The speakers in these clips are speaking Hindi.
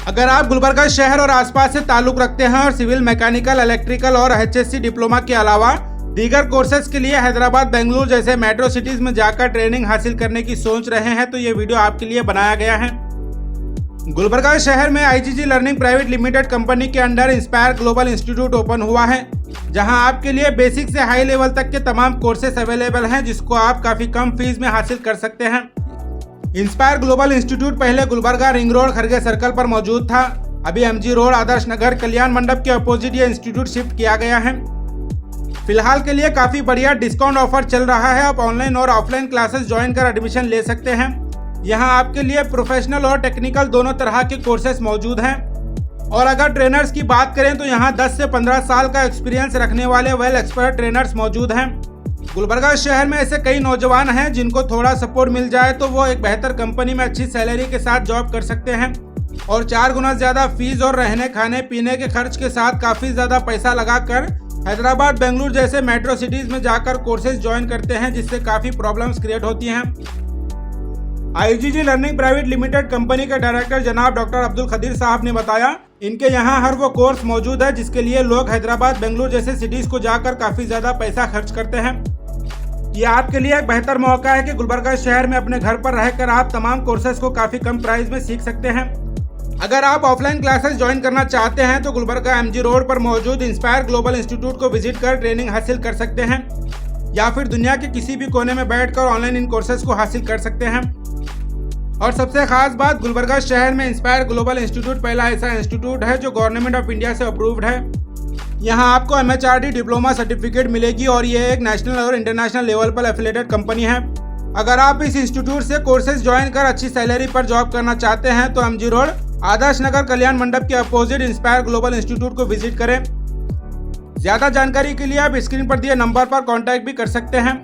अगर आप गुलबर्गा शहर और आसपास से ताल्लुक रखते हैं और सिविल, मैकेनिकल, इलेक्ट्रिकल और HSC डिप्लोमा के अलावा दीगर कोर्सेज के लिए हैदराबाद, बेंगलुरु जैसे मेट्रो सिटीज में जाकर ट्रेनिंग हासिल करने की सोच रहे हैं तो ये वीडियो आपके लिए बनाया गया है। गुलबर्गा शहर में IGG learning private limited company के under inspire global institute open हुआ है, जहां आपके लिए बेसिक से हाई लेवल तक के तमाम कोर्सेज अवेलेबल हैं, जिसको आप काफी कम फीस में हासिल कर सकते हैं। इंस्पायर ग्लोबल इंस्टीट्यूट पहले Gulbarga ring road Kharge circle पर मौजूद था। अभी MG रोड आदर्श नगर कल्याण मंडप के अपोजिट ये इंस्टीट्यूट शिफ्ट किया गया है। फिलहाल के लिए काफी बढ़िया डिस्काउंट ऑफर चल रहा है। आप ऑनलाइन और ऑफलाइन क्लासेस ज्वाइन कर एडमिशन ले सकते हैं। यहाँ आपके लिए प्रोफेशनल और टेक्निकल दोनों तरह के कोर्सेज मौजूद हैं। और अगर ट्रेनर्स की बात करें तो यहाँ 10 से 15 साल का एक्सपीरियंस रखने वाले वेल एक्सपर्ट ट्रेनर्स मौजूद हैं। गुलबर्गा शहर में ऐसे कई नौजवान हैं जिनको थोड़ा सपोर्ट मिल जाए तो वो एक बेहतर कंपनी में अच्छी सैलरी के साथ जॉब कर सकते हैं और 4 गुना ज्यादा फीस और रहने खाने पीने के खर्च के साथ काफी ज्यादा पैसा लगाकर हैदराबाद, बेंगलुरु जैसे मेट्रो सिटीज में जाकर कोर्सेज ज्वाइन करते हैं, जिससे काफी प्रॉब्लम्स क्रिएट होती हैं। IGG learning private limited company के डायरेक्टर जनाब डॉक्टर अब्दुल खदीर साहब ने बताया, इनके यहाँ हर वो कोर्स मौजूद है जिसके लिए लोग हैदराबाद, बेंगलुरु जैसे सिटीज को जाकर काफी ज्यादा पैसा खर्च करते हैं। ये आपके लिए एक बेहतर मौका है कि गुलबर्गा शहर में अपने घर पर रहकर आप तमाम कोर्सेज को काफी कम प्राइस में सीख सकते हैं। अगर आप ऑफलाइन क्लासेस ज्वाइन करना चाहते हैं तो गुलबर्गा MG रोड पर मौजूद इंस्पायर ग्लोबल इंस्टीट्यूट को विजिट कर ट्रेनिंग हासिल कर सकते हैं, या फिर दुनिया के किसी भी कोने में बैठकर ऑनलाइन इन कोर्सेज को हासिल कर सकते हैं। और सबसे खास बात, गुलबर्गा शहर में इंस्पायर ग्लोबल इंस्टीट्यूट पहला ऐसा इंस्टीट्यूट है जो गवर्नमेंट ऑफ इंडिया से अप्रूव्ड है। यहाँ आपको MHRD डिप्लोमा सर्टिफिकेट मिलेगी और ये एक नेशनल और इंटरनेशनल लेवल पर एफिलिएटेड कंपनी है। अगर आप इस इंस्टीट्यूट से कोर्सेज ज्वाइन कर अच्छी सैलरी पर जॉब करना चाहते हैं तो MG रोड आदर्श नगर कल्याण मंडप के अपोजिट इंस्पायर ग्लोबल इंस्टीट्यूट को विजिट करें। ज्यादा जानकारी के लिए आप स्क्रीन पर दिए नंबर पर कॉन्टैक्ट भी कर सकते हैं।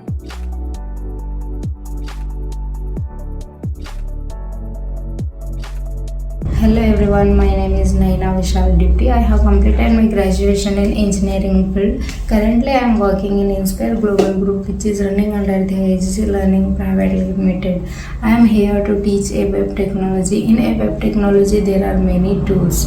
Hello everyone, my name is Naina Vishal Dipti. I have completed my graduation in engineering field. Currently I am working in Inspire Global Group, which is running under the IGG Learning Private Limited. I am here to teach web technology. In web technology there are many tools,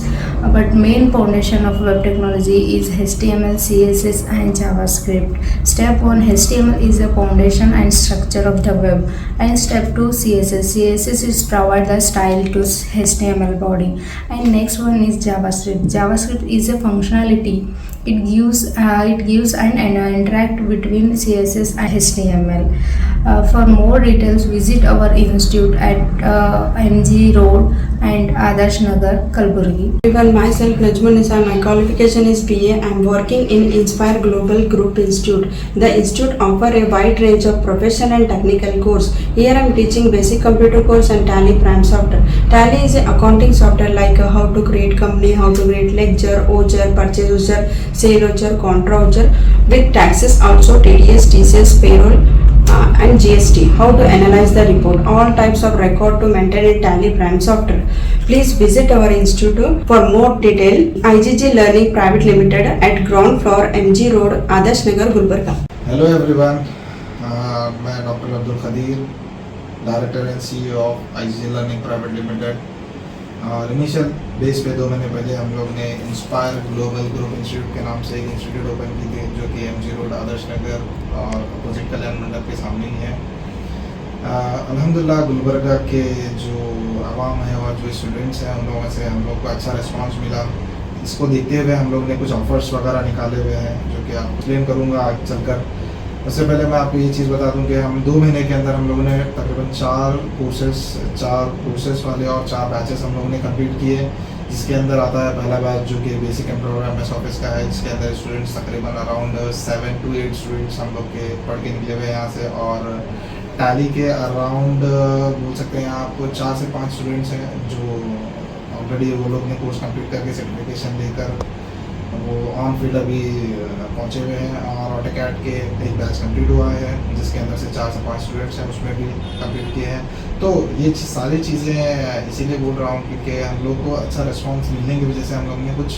but main foundation of web technology is HTML, CSS and JavaScript. Step 1, HTML is the foundation and structure of the web, and step 2, CSS. CSS is provide the style to HTML body, and next one is JavaScript. JavaScript is a functionality. It gives an interact between CSS and HTML. For more details, visit our institute at MG Road and Adarsh Nagar, Kalburgi. Everyone, myself Najmul Nisa. My qualification is BA. I am working in Inspire Global Group Institute. The institute offer a wide range of professional and technical course. Here I am teaching basic computer course and Tally Prime software. Tally is a accounting software like how to create company, how to create ledger, OJR, purchase ledger, sale ledger, contra ledger, with taxes also TDS, TCS, payroll and GST. How to analyze the report. All types of record to maintain in Tally Prime software. Please visit our institute for more detail. IGG Learning Private Limited at ground floor MG Road, Adarsh Nagar, Gulbarga. Hello everyone, मैं doctor Abdul Khadeer, director and CEO of IGG learning private limited. और इनिशियल बेस पे 2 महीने पहले हम लोग ने इंस्पायर ग्लोबल ग्रुप इंस्टीट्यूट के नाम से एक इंस्टीट्यूट ओपन की थी, जो कि MG रोड आदर्श नगर और अपोजिट कल्याण मंडप के सामने ही है। अल्हम्दुलिल्लाह गुलबर्गा के जो आवाम है और जो स्टूडेंट्स हैं उन लोगों से हम लोग को अच्छा रिस्पांस मिला। इसको देखते हुए हम लोग ने कुछ ऑफर्स वगैरह निकाले हुए हैं जो कि आपको एक्सप्लेन करूँगा आगे चलकर। उससे पहले मैं आपको ये चीज़ बता दूं कि हम 2 महीने के अंदर हम लोगों ने तकरीबन 4 कोर्सेस वाले और 4 बैचेस हम लोगों ने कंप्लीट किए, जिसके अंदर आता है पहला बैच जो कि बेसिक कंप्यूटर MS ऑफिस का है, जिसके अंदर स्टूडेंट्स तकरीबन अराउंड 7 to 8 स्टूडेंट्स हम लोग के पढ़ के निकले हुए यहाँ से। और टैली के अराउंड बोल सकते हैं आपको 4 से 5 स्टूडेंट्स हैं जो ऑलरेडी वो लोग ने कोर्स कंप्लीट करके सर्टिफिकेशन लेकर वो ऑन फील्ड अभी पहुँचे हुए हैं। और ऑटोकैड के एक बैच कंप्लीट हुआ है जिसके अंदर से 4 से 5 स्टूडेंट्स हैं, उसमें भी कंप्लीट किए हैं। तो ये सारी चीज़ें इसीलिए बोल रहा हूँ क्योंकि हम लोग को अच्छा रिस्पॉन्स मिलने की वजह से हम लोग ने कुछ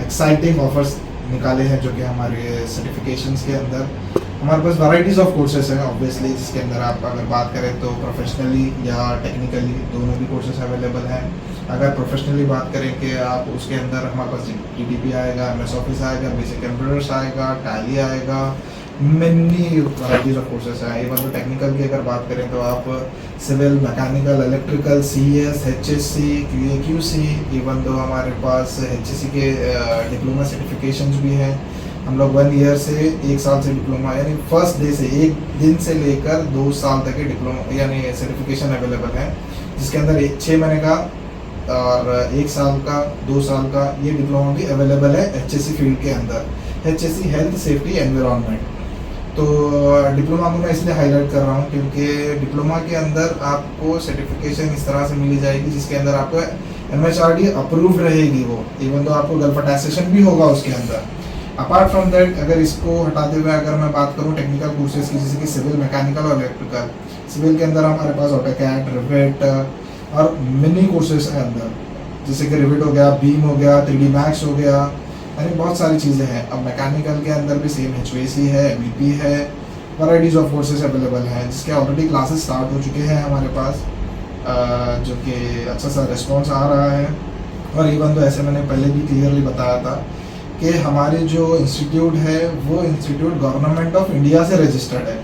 एक्साइटिंग ऑफर्स निकाले हैं, जो कि हमारे सर्टिफिकेशंस के अंदर हमारे पास वैराइटीज़ ऑफ कोर्सेज हैं ऑब्वियसली, जिसके अंदर आप अगर बात करें तो प्रोफेशनली या टेक्निकली दोनों भी कोर्सेज अवेलेबल हैं। अगर प्रोफेशनली बात करें कि आप उसके अंदर हमारे पास GDP आएगा, MS ऑफिस आएगा, बेसिक कंप्यूटर्स आएगा, टैली आएगा, मेनी वैराइटीज ऑफ कोर्सेस हैं। इवन तो टेक्निकल की अगर बात करें तो आप civil, mechanical, electrical, CS, HSC, QA/QC, even तो हमारे पास HSC के डिप्लोमा सर्टिफिकेशंस भी हैं। हम लोग 1 ईयर से 1 साल से डिप्लोमा यानी फर्स्ट डे से 1 दिन से लेकर 2 साल तक के डिप्लोमा यानी सर्टिफिकेशन अवेलेबल है, जिसके अंदर 6 महीने का और 1 साल का, 2 साल का ये डिप्लोमा भी अवेलेबल है HSC फील्ड के अंदर, HSC हेल्थ सेफ्टी एनवायरनमेंट। तो डिप्लोमा को मैं इसलिए हाईलाइट कर रहा हूँ क्योंकि डिप्लोमा के अंदर आपको सर्टिफिकेशन इस तरह से मिली जाएगी जिसके अंदर आपको MHRD अप्रूव्ड रहेगी वो, इवन तो आपको गल्फ अटेस्टेशन भी होगा उसके अंदर। अपार्ट फ्रॉम दैट अगर इसको हटाते हुए अगर मैं बात करूँ टेक्निकल कोर्सेज की, जैसे कि सिविल, मैकेनिकल और इलेक्ट्रिकल। सिविल के अंदर हमारे पास ऑटोकैड, रिवेट और मिनी कोर्सेज है अंदर, जैसे कि रिवेट हो गया, बीम हो गया, 3D मैक्स हो गया, यानी बहुत सारी चीज़ें हैं। अब मैकेनिकल के अंदर भी सेम HVAC है, BP है, वैराइटीज़ ऑफ कोर्सेज अवेलेबल हैं, जिसके ऑलरेडी क्लासेस स्टार्ट हो चुके हैं हमारे पास, जो कि अच्छा सा रिस्पॉन्स आ रहा है। और इवन तो ऐसे मैंने पहले भी क्लियरली बताया था कि हमारे जो इंस्टीट्यूट है वो इंस्टीट्यूट गवर्नमेंट ऑफ इंडिया से रजिस्टर्ड है,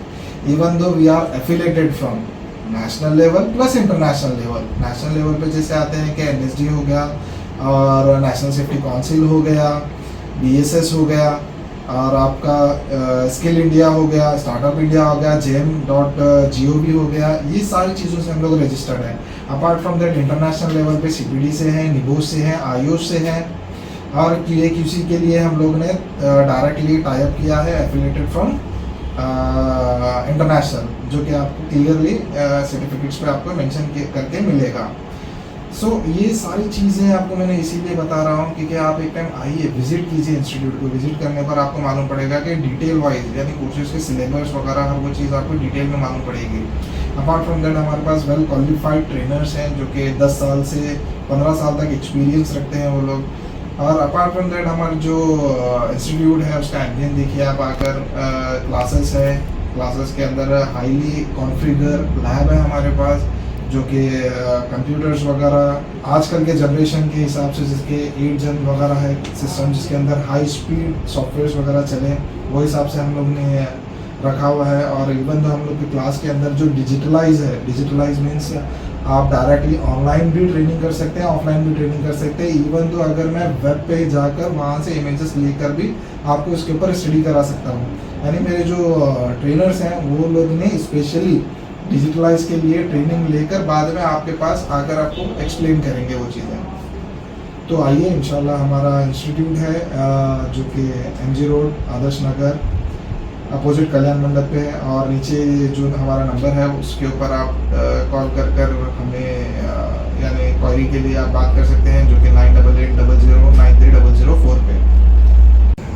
even though we are affiliated from national level plus international level. National level पे जैसे आते हैं कि NSD हो गया और नेशनल सेफ्टी काउंसिल हो गया, BSS हो गया और आपका स्किल इंडिया हो गया, स्टार्टअप इंडिया हो गया, GEM.gov हो गया, ये सारी चीज़ों से हम लोग रजिस्टर्ड हैं। Apart from that international level पे CPD से हैं, NIBOS से हैं, IOS से हैं और QA/QC के लिए हम लोग ने डायरेक्टली टाइप किया है एफिलेटेड फ्रॉम इंटरनेशनल, जो कि आपको क्लियरली सर्टिफिकेट्स पे आपको मेंशन करके मिलेगा। सो ये सारी चीज़ें आपको मैंने इसीलिए बता रहा हूँ क्योंकि आप एक टाइम आइए, विजिट कीजिए इंस्टीट्यूट को। विजिट करने पर आपको मालूम पड़ेगा कि डिटेल वाइज यानी कोर्सेज के सिलेबस वगैरह हर वो चीज़ आपको डिटेल में मालूम पड़ेगी। अपार्ट फ्रॉम दैट हमारे पास वेल क्वालिफाइड ट्रेनर्स हैं जो कि 10 साल से 15 साल तक एक्सपीरियंस रखते हैं वो लोग। और अपार्ट फ्रॉम दैट हमारा जो इंस्टीट्यूट है उसका एम्बियंस देखिए आप आकर, क्लासेस है, क्लासेस के अंदर हाईली कॉन्फ़िगर लैब है हमारे पास, जो कि कंप्यूटर्स वगैरह आजकल के जनरेशन के हिसाब से, जिसके 8 जन वगैरह है सिस्टम, जिसके अंदर हाई स्पीड सॉफ्टवेयर्स वगैरह चले, वो हिसाब से हम लोग ने रखा हुआ है। और इवन तो हम लोग की क्लास के अंदर जो डिजिटलाइज है, डिजिटलाइज मीन्स आप डायरेक्टली ऑनलाइन भी ट्रेनिंग कर सकते हैं, ऑफलाइन भी ट्रेनिंग कर सकते हैं। इवन तो अगर मैं वेब पे जाकर वहाँ से इमेजेस लेकर भी आपको इसके ऊपर स्टडी करा सकता हूँ। यानी मेरे जो ट्रेनर्स हैं वो लोग ने स्पेशली डिजिटलाइज के लिए ट्रेनिंग लेकर बाद में आपके पास आकर आपको एक्सप्लेन करेंगे वो चीज़ें। तो आइए, इंशाल्लाह हमारा इंस्टीट्यूट है जो कि MG road, Adarsh Nagar, opposite कल्याण मंडप पे है। और नीचे जो हमारा नंबर है उसके ऊपर आप कॉल कर हमें यानी क्वारी के लिए आप बात कर सकते हैं, जो कि 9880093004 पे।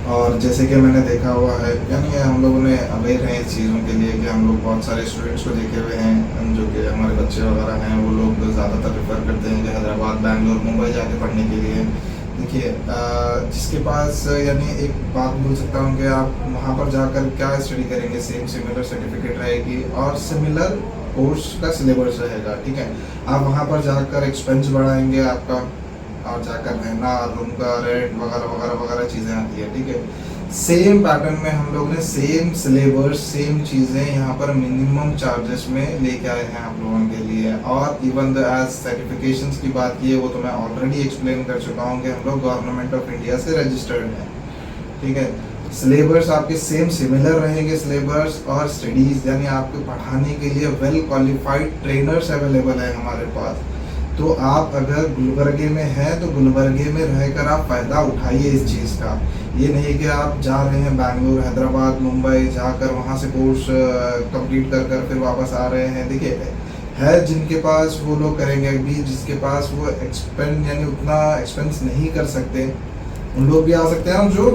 और जैसे कि मैंने देखा हुआ है, यानी हम लोगों ने अवेयर हैं इस चीज़ों के लिए कि हम लोग बहुत सारे स्टूडेंट्स को देखे हुए हैं, जो कि हमारे बच्चे वगैरह हैं, वो लोग ज़्यादातर प्रेफर करते हैं कि हैदराबाद, बैंगलोर, मुंबई जाके पढ़ने के लिए। देखिए, जिसके पास यानी एक बात बोल सकता हूँ कि आप वहाँ पर जाकर क्या स्टडी करेंगे, सिमिलर सर्टिफिकेट रहेगी और सिमिलर कोर्स का सिलेबस रहेगा, ठीक है। आप वहाँ पर जाकर एक्सपेंस बढ़ाएंगे आपका, और जाकर रहना, रूम का रेंट वगैरह वगैरह वगैरह चीज़ें आती है, ठीक है। सेम पैटर्न में हम लोग ने सेम सिलेबस, सेम चीज़ें यहाँ पर मिनिमम चार्जेस में लेके आए हैं आप लोगों के लिए। और इवन द एज सर्टिफिकेशंस की बात की है, वो तो मैं ऑलरेडी एक्सप्लेन कर चुका हूँ कि हम लोग गवर्नमेंट ऑफ इंडिया से रजिस्टर्ड हैं, ठीक है। सिलेबस आपके सेम सिमिलर रहेंगे सिलेबस, और स्टडीज़ यानी आपको पढ़ाने के लिए वेल क्वालिफाइड ट्रेनर्स अवेलेबल है हमारे पास। तो आप अगर गुलबर्गे में हैं तो गुलबर्गे में रहकर आप फ़ायदा उठाइए इस चीज़ का। ये नहीं कि आप जा रहे हैं बैंगलोर, हैदराबाद, मुंबई, जाकर वहाँ से कोर्स कंप्लीट कर फिर वापस आ रहे हैं। देखिए, है जिनके पास वो लोग करेंगे, अभी जिसके पास वो एक्सपेंड यानी उतना एक्सपेंस नहीं कर सकते, उन लोग भी आ सकते हैं। जो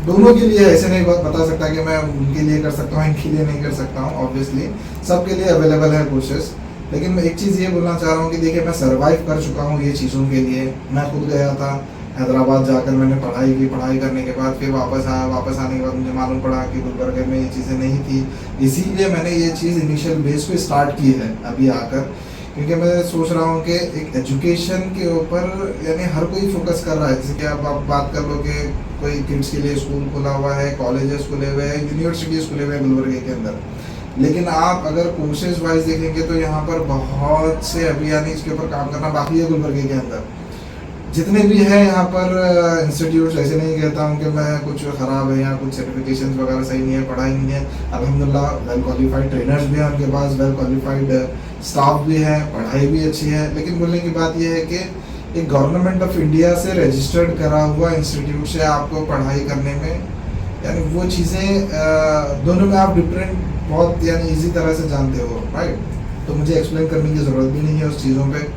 दोनों के लिए, ऐसे नहीं बता सकता कि मैं उनके लिए कर सकता हूँ, इनके लिए नहीं कर सकता हूँ। ऑब्वियसली सबके लिए अवेलेबल है कोर्सेस। लेकिन मैं एक चीज़ ये बोलना चाह रहा हूँ कि देखिए, मैं सर्वाइव कर चुका हूँ ये चीज़ों के लिए। मैं खुद गया था हैदराबाद, जाकर मैंने पढ़ाई की, पढ़ाई करने के बाद फिर वापस आया। वापस आने के बाद मुझे मालूम पड़ा कि गुलबर्गे में ये चीज़ें नहीं थी, इसीलिए मैंने ये चीज़ इनिशियल बेस पे स्टार्ट की है अभी आकर, क्योंकि मैं सोच रहा हूँ कि एक एजुकेशन के ऊपर यानी हर कोई फोकस कर रहा है। जैसे कि आप बात कर लो कि कोई किड्स के लिए स्कूल खुला हुआ है, कॉलेजेस खुले हुए हैं, यूनिवर्सिटीज़ खुले हुए हैं गुलबर्गे के अंदर, लेकिन आप अगर कोर्सेज वाइज देखेंगे तो यहाँ पर बहुत से अभी यानी इसके ऊपर काम करना बाकी है गुलबर्गे के अंदर। जितने भी हैं यहाँ पर इंस्टीट्यूट्स, ऐसे नहीं कहता हूँ कि मैं कुछ ख़राब है या कुछ सर्टिफिकेशंस वगैरह सही नहीं है, पढ़ाई नहीं है। अल्हम्दुलिल्लाह वेल क्वालिफाइड ट्रेनर्स भी हैं उनके पास, वेल क्वालिफाइड स्टाफ भी है, पढ़ाई भी अच्छी है। लेकिन बोलने की बात यह है कि एक गवर्नमेंट ऑफ इंडिया से रजिस्टर्ड करा हुआ इंस्टीट्यूट से आपको पढ़ाई करने में यानी वो चीज़ें दोनों में आप डिफरेंट बहुत यानी ईजी तरह से जानते हो, राइट। तो मुझे एक्सप्लेन करने की ज़रूरत भी नहीं है उस चीज़ों पे।